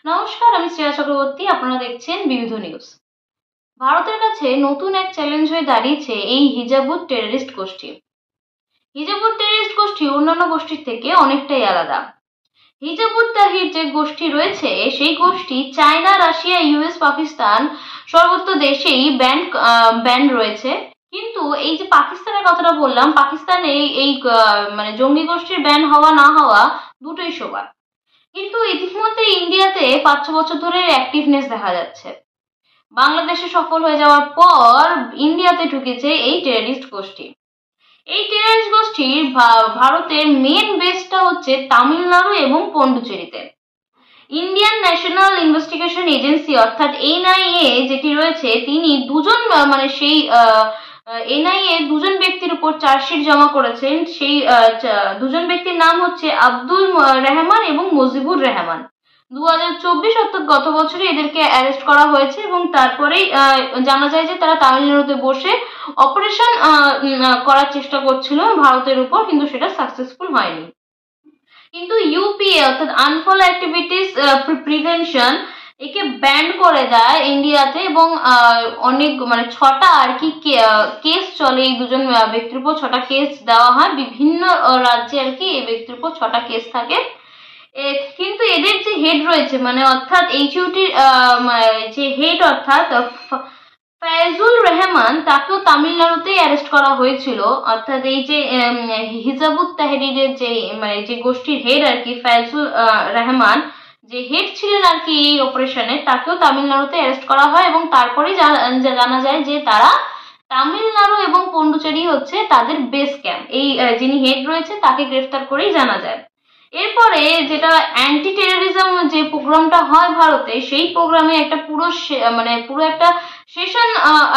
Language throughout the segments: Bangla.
নমস্কার, আমি শ্রেয়া চক্রবর্তী। আপনারা দেখছেন বিবিধ নিউজ। ভারতের কাছে নতুন এক চ্যালেঞ্জ হয়ে দাঁড়িয়েছে এই হিজাবুত টেররিস্ট গোষ্ঠী। হিজাবুত টেররিস্ট গোষ্ঠী অন্যান্য গোষ্ঠীর থেকে অনেকটাই আলাদা। হিজাবুত তাহির যে গোষ্ঠী রয়েছে সেই গোষ্ঠী চায়না, রাশিয়া, ইউএস, পাকিস্তান সর্বত্র দেশেই ব্যান্ড রয়েছে। কিন্তু এই যে পাকিস্তানের কথাটা বললাম, পাকিস্তানে এই মানে জঙ্গি গোষ্ঠীর ব্যান হওয়া না হওয়া দুটোই সমান। কিন্তু ইতিমধ্যে ইন্ডিয়াতে 5-6 বছর ধরে অ্যাক্টিভনেস দেখা যাচ্ছে। বাংলাদেশে সফল হয়ে যাওয়ার পর ইন্ডিয়াতে ঢুকেছে এই টেররিস্ট গোষ্ঠী। এই টেররিস্ট গোষ্ঠীর ভারতের মেন বেসটা হচ্ছে তামিলনাড়ু এবং পন্ডুচেরিতে। ইন্ডিয়ান ন্যাশনাল ইনভেস্টিগেশন এজেন্সি অর্থাৎ এনআইএ যেটি রয়েছে, তিনি দুজন মানে সেই এনআইএ দুজন ব্যক্তির উপর চার্জশিট জমা করেছেন। সেই দুজন ব্যক্তির নাম হচ্ছে আব্দুল রহমান এবং মজিবুর রহমান। 2024 অর্থাৎ গত বছরে এদেরকে অ্যারেস্ট করা হয়েছে এবং তারপরেই জানা যায় যে তারা তামিলনাড়ুতে বসে অপারেশন করার চেষ্টা করছিল ভারতের উপর, কিন্তু সেটা সাকসেসফুল হয়নি। কিন্তু ইউপিএ অর্থাৎ আনফল অ্যাক্টিভিটিস প্রিভেনশন একে ব্যান করে দেয় ইন্ডিয়াতে এবং অনেক মানে 6টা আর কি কেস চলে। এই দুজন ব্যক্তির উপর 6টা কেস দেওয়া হয় বিভিন্ন রাজ্যে আর কি। এই ব্যক্তির উপর 6টা কেস থাকে। কিন্তু এদের যে হেড রয়েছে মানে অর্থাৎ এইচইউটির যে হেড অর্থাৎ ফয়জুল রহমান, তাকেও তামিলনাড়ুতেই অ্যারেস্ট করা হয়েছিল। অর্থাৎ এই যে হিজাবুত তাহরিরের যে মানে যে গোষ্ঠীর হেড আর কি ফয়জুল রহমান, যে হেড ছিলেন আর কি এই অপারেশনে, তাকেও তামিলনাড়ুতে অ্যারেস্ট করা হয় এবং তারপরেই জানা যায় যে তারা তামিলনাড়ু এবং পন্ডুচেরি হচ্ছে তাদের বেস ক্যাম্প। এই যিনি হেড রয়েছে তাকে গ্রেফতার করেই জানা যায়। এরপরে যেটা অ্যান্টি টেরোরিজম যে প্রোগ্রামটা হয় ভারতে, সেই প্রোগ্রামে একটা পুরো একটা সেশন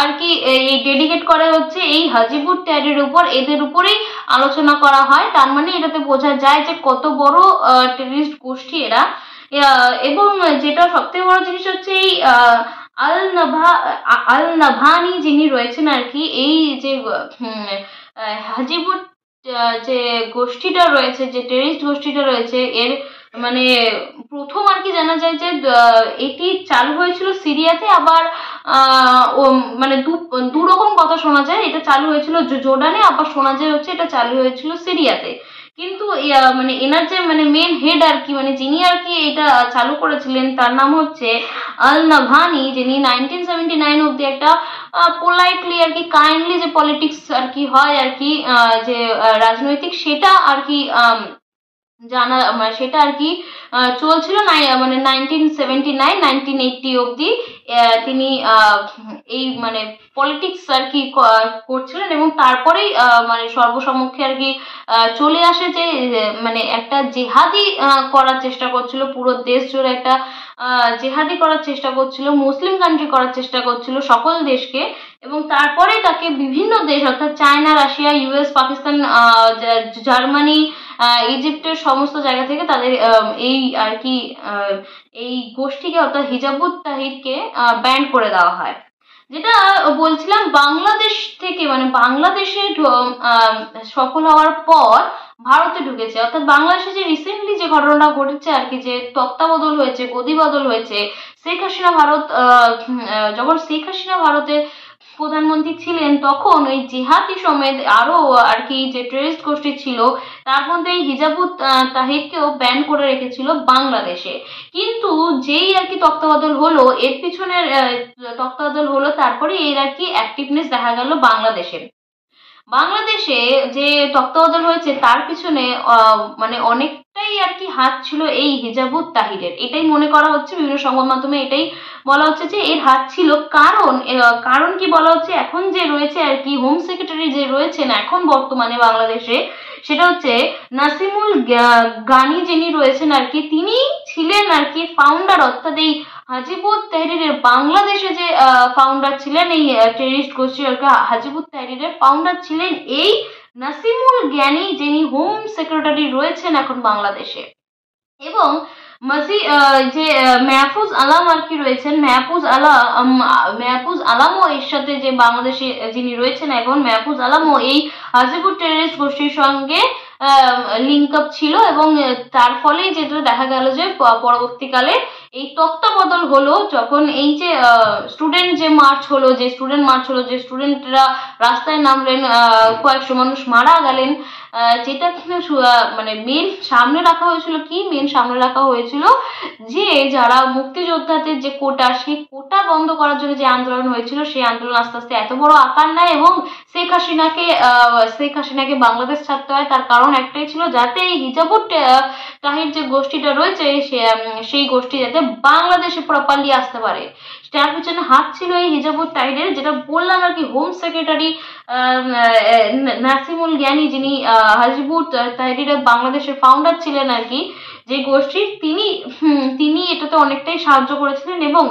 আর কি এই ডেডিকেট করা হচ্ছে এই হাজিবুত তাহরিরের উপর। এদের উপরেই আলোচনা করা হয়। তার মানে এটাতে বোঝা যায় যে কত বড় টেররিস্ট গোষ্ঠী এরা। এবং যেটা সবথেকে বড় জিনিস হচ্ছে এই আল নাভানি যিনি রয়েছেন আর কি, এই যে হাজিবুত যে গোষ্ঠীটা রয়েছে, যে টেররিস্ট গোষ্ঠীটা রয়েছে, এর মানে প্রথম আর কি জানা যায় যে এটি চালু হয়েছিল সিরিয়াতে। আবার মানে দু রকম কথা শোনা যায়। এটা চালু হয়েছিল জর্ডানে, আবার শোনা যায় হচ্ছে এটা চালু হয়েছিল সিরিয়াতে। কিন্তু মানে এনার যে মানে মেন হেড আর কি, মানে যিনি আর কি এটা চালু করেছিলেন, তার নাম হচ্ছে আল নাভানি, যিনি 1979 অব্দি একটা পোলাইটলি আর কি কাইন্ডলি যে পলিটিক্স আর কি হয় আর কি, যে রাজনৈতিক সেটা আর কি সেটা আর কি চলছিল মানে 1979-1980 অব্দি তিনি এই মানে পলিটিক্স আর কি করছিলেন এবং তারপরেই মানে সর্বসমক্ষে আর কি চলে আসে যে মানে একটা জেহাদি করার চেষ্টা করছিল, পুরো দেশ জুড়ে একটা জেহাদি করার চেষ্টা করছিল, মুসলিম কান্ট্রি করার চেষ্টা করছিল সকল দেশকে। এবং তারপরে তাকে বিভিন্ন দেশ অর্থাৎ China, Russia, US, Pakistan, Germany, ইজিপ্টের সমস্ত জায়গা থেকে তাদের এই আর কি এই গোষ্ঠীকে অর্থাৎ হিজাবুত তাহিরকে ব্যান করে দেওয়া হয়। যেটা বলছিলাম, বাংলাদেশ থেকে মানে বাংলাদেশে সফল হওয়ার পর ভারতে ঢুকেছে। অর্থাৎ বাংলাদেশে যে রিসেন্টলি যে ঘটনাটা ঘটেছে আর কি, যে তত্ত্বাবদল হয়েছে, গদি বদল হয়েছে, শেখ হাসিনা যখন শেখ হাসিনা ভারতে প্রধানমন্ত্রী ছিলেন, তখন ওই জিহাদি সমেত আরো আর কি যে টেররিস্ট গোষ্ঠী ছিল, তার মধ্যে এই হিজাবুত তাহিরকেও ব্যান করে রেখেছিল বাংলাদেশে। কিন্তু যেই আর কি তত্ত্বাবদল হলো, এর পিছনের তত্ত্বাবদল হলো, তারপরে এর আর কি অ্যাক্টিভনেস দেখা গেল বাংলাদেশে যে তত্ত্বাবদল হয়েছে তার পিছনে মানে অনেকটাই আর কি হাত ছিল এই হিজাবুত তাহিরের। এটাই মনে করা হচ্ছে, বিভিন্ন সংবাদ মাধ্যমে এটাই বলা হচ্ছে যে এর হাত ছিল। কারণ কি বলা হচ্ছে, এখন যে রয়েছে আর কি হোম সেক্রেটারি যে রয়েছেন এখন বর্তমানে বাংলাদেশে, সেটা হচ্ছে নাসিমুল গানি যিনি রয়েছেন আর কি, তিনি ছিলেন আর কি ফাউন্ডার অর্থাৎ এই হাজিবুত তাহরিরের বাংলাদেশে যে ফাউন্ডার ছিলেন এই টেররিস্ট গোষ্ঠী হাজিবুত তাহরিরের ফাউন্ডার ছিলেন এই নাসিমুল জ্ঞানী, যিনি হোম সেক্রেটারি রয়েছেন এখন বাংলাদেশে। এবং যে মেহফুজ আলম আর কি রয়েছেন, মেহফুজ আলমও এর সাথে যে বাংলাদেশে যিনি রয়েছেন এখন, মেহফুজ আলমও এই হাজিবুত টেররিস্ট গোষ্ঠীর সঙ্গে লিঙ্ক আপ ছিল এবং তার ফলেই যেটা দেখা গেল যে পরবর্তীকালে এই তত্ত্বাবদল হলো যখন এই যে স্টুডেন্ট মার্চ হলো, যে স্টুডেন্টরা রাস্তায় নামলেন, কয়েকশো মানুষ মারা গেলেন, যেটা কিনা মানে মেন সামনে রাখা হয়েছিল, যে যারা মুক্তিযোদ্ধাদের যে কোটা, সেই কোটা বন্ধ করার জন্য যে আন্দোলন হয়েছিল, সেই আন্দোলন আস্তে আস্তে এত বড় আকার নেয় এবং শেখ হাসিনাকে বাংলাদেশ ছাড়তে হয়। তার কারণ একটাই ছিল, যাতে এই হিজাবুত তাহির যে গোষ্ঠীটা রয়েছে সেই গোষ্ঠী যাতে বাংলাদেশে প্রপারলি আসতে পারে। তার পিছনে হাত ছিল এই হিজাবুত তাহিরের, যেটা বললাম আর কি। হোম সেক্রেটারি নাসিমুল জ্ঞানী, যিনি হিজাবুত তাহিরের বাংলাদেশের ফাউন্ডার ছিলেন আর কি, যে গোষ্ঠীর, তিনি এটাতে অনেকটাই সাহায্য করেছিলেন। এবং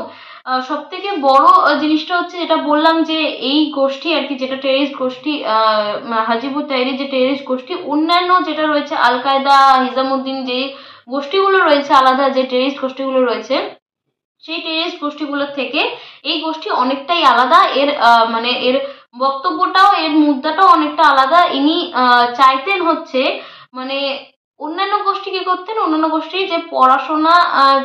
সব থেকে বড় জিনিসটা হচ্ছে, যেটা বললাম যে এই গোষ্ঠী আর কি, যেটা টেররিস্ট গোষ্ঠী, হিজাবুত তাহরির যে টেররিস্ট গোষ্ঠী, অন্যান্য যেটা রয়েছে আল কায়দা, হিজামুদ্দিন, যে গোষ্ঠীগুলো রয়েছে, আলাদা যে টেররিস্ট গোষ্ঠীগুলো রয়েছে, সেই টেররিস্ট গোষ্ঠীগুলোর থেকে এই গোষ্ঠী অনেকটাই আলাদা। এর মানে এর বক্তব্যটাও, এর মুদ্রাটাও অনেকটা আলাদা। ইনি চাইতেন হচ্ছে, মানে অন্যান্য গোষ্ঠী কি করতেন, অন্যান্য গোষ্ঠী যে পড়াশোনা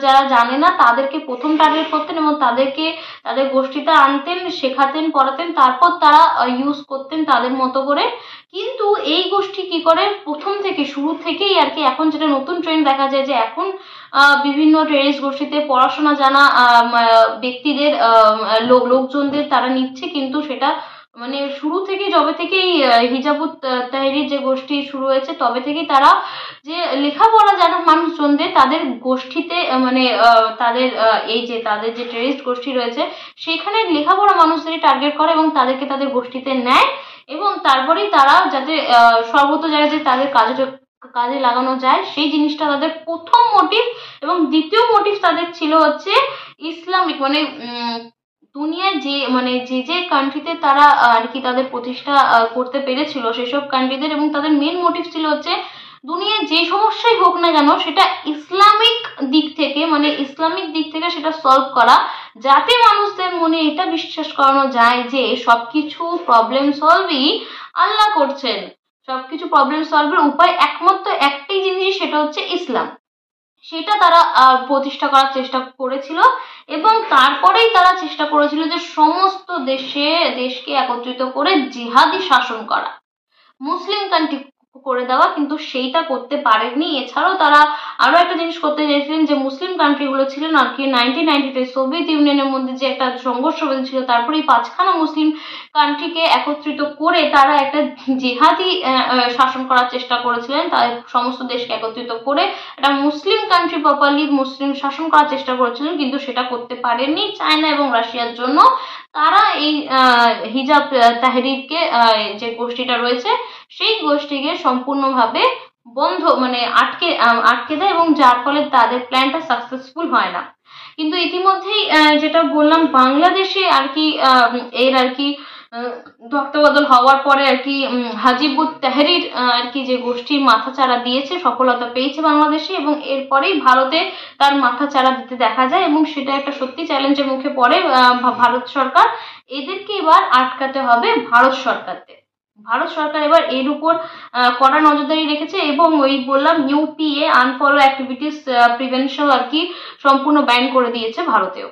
যারা জানে না তাদেরকে প্রথম টার্গেট করতেন এবং তাদেরকে তাদের গোষ্ঠীতে আনতেন, শেখাতেন, পড়াতেন, তারপর তারা ইউজ করতেন তাদের মতো করে। কিন্তু এই গোষ্ঠী কি করে, প্রথম থেকে, শুরু থেকেই আর কি, এখন যেটা নতুন ট্রেন্ড দেখা যায়, যে এখন বিভিন্ন টেররিস্ট গোষ্ঠীতে পড়াশোনা জানা ব্যক্তিদের, লোকজনদের তারা নিচ্ছে, কিন্তু সেটা মানে শুরু থেকে, যবে থেকেই হিজাবুত তাহরির যে গোষ্ঠী শুরু হয়েছে, তবে থেকেই তারা যে লেখাপড়া জানা মানুষজনদের তাদের গোষ্ঠীতে, মানে এই যে তাদের যে টেররিস্ট গোষ্ঠী রয়েছে, সেখানে লেখাপড়া মানুষদেরই টার্গেট করে এবং তাদেরকে তাদের গোষ্ঠীতে নেয়। এবং তারপরেই তারা যাতে সর্বত জায়গায় যে তাদের কাজে লাগানো যায়, সেই জিনিসটা তাদের প্রথম মোটিভ। এবং দ্বিতীয় মোটিভ তাদের ছিল হচ্ছে ইসলামিক, মানে দুনিয়ায় যে কান্ট্রিতে তারা আর কি তাদের প্রতিষ্ঠা করতে পেরেছিল, সেসব কান্ট্রিদের, এবং তাদের মেন মোটিভ ছিল হচ্ছে দুনিয়ায় যে সমস্যাই হোক না কেন, সেটা ইসলামিক দিক থেকে, সেটা সলভ করা, যাতে মানুষদের মনে এটা বিশ্বাস করানো যায় যে সবকিছু প্রবলেম সলভই আল্লাহ করছেন। সবকিছু প্রবলেম সলভের উপায় একমাত্র একটাই জিনিস, সেটা হচ্ছে ইসলাম। সেটা তারা প্রতিষ্ঠা করার চেষ্টা করেছিল। এবং তারপরেই তারা চেষ্টা করেছিল যে সমস্ত দেশকে একত্রিত করে জিহাদি শাসন করা, মুসলিম কান্ট্রি করে দেওয়া, কিন্তু সেইটা করতে পারেননি। এছাড়াও তারা আরো একটা জিনিস করতে চেয়েছিলেন, যে মুসলিম কান্ট্রিগুলো ছিলেন আর কি 1990-তে সোভিয়েত ইউনিয়নের মধ্যে যে একটা সংঘর্ষ হয়েছিল, তারপরে এই 5খানা মুসলিম কান্ট্রিকে একত্রিত করে তারা একটা জিহাদি শাসন করার চেষ্টা করেছিলেন। তাই সমস্ত দেশকে একত্রিত করে একটা মুসলিম কান্ট্রি প্রপারলি মুসলিম শাসন করার চেষ্টা করেছিলেন, কিন্তু সেটা করতে পারেননি চায়না এবং রাশিয়ার জন্য। তারা এই হিজাব তাহরিরকে, যে গোষ্ঠীটা রয়েছে, সেই গোষ্ঠীকে সম্পূর্ণভাবে আটকে দেয়, এবং যার ফলে তাদের প্ল্যানটা সাকসেসফুল হয় না। কিন্তু ইতিমধ্যেই যেটা বললাম, বাংলাদেশে আর কি এর আর কি তত্ত্বাবদল হওয়ার পরে আর কি হিজাবুত তাহরির আর কি যে গোষ্ঠীর মাথাচাড়া দিয়েছে, সফলতা পেয়েছে বাংলাদেশে, এবং এরপরেই ভারতে তার মাথাচাড়া দিতে দেখা যায়। এবং সেটা একটা সত্যি চ্যালেঞ্জের মুখে পড়ে ভারত সরকার। এদেরকে এবার আটকাতে হবে ভারত সরকার এবার এর উপর কড়া নজরদারি রেখেছে। এবং ওই বললাম ইউপিএ, আনফলো অ্যাক্টিভিটিস প্রিভেনশন আর কি সম্পূর্ণ ব্যান করে দিয়েছে ভারতেও।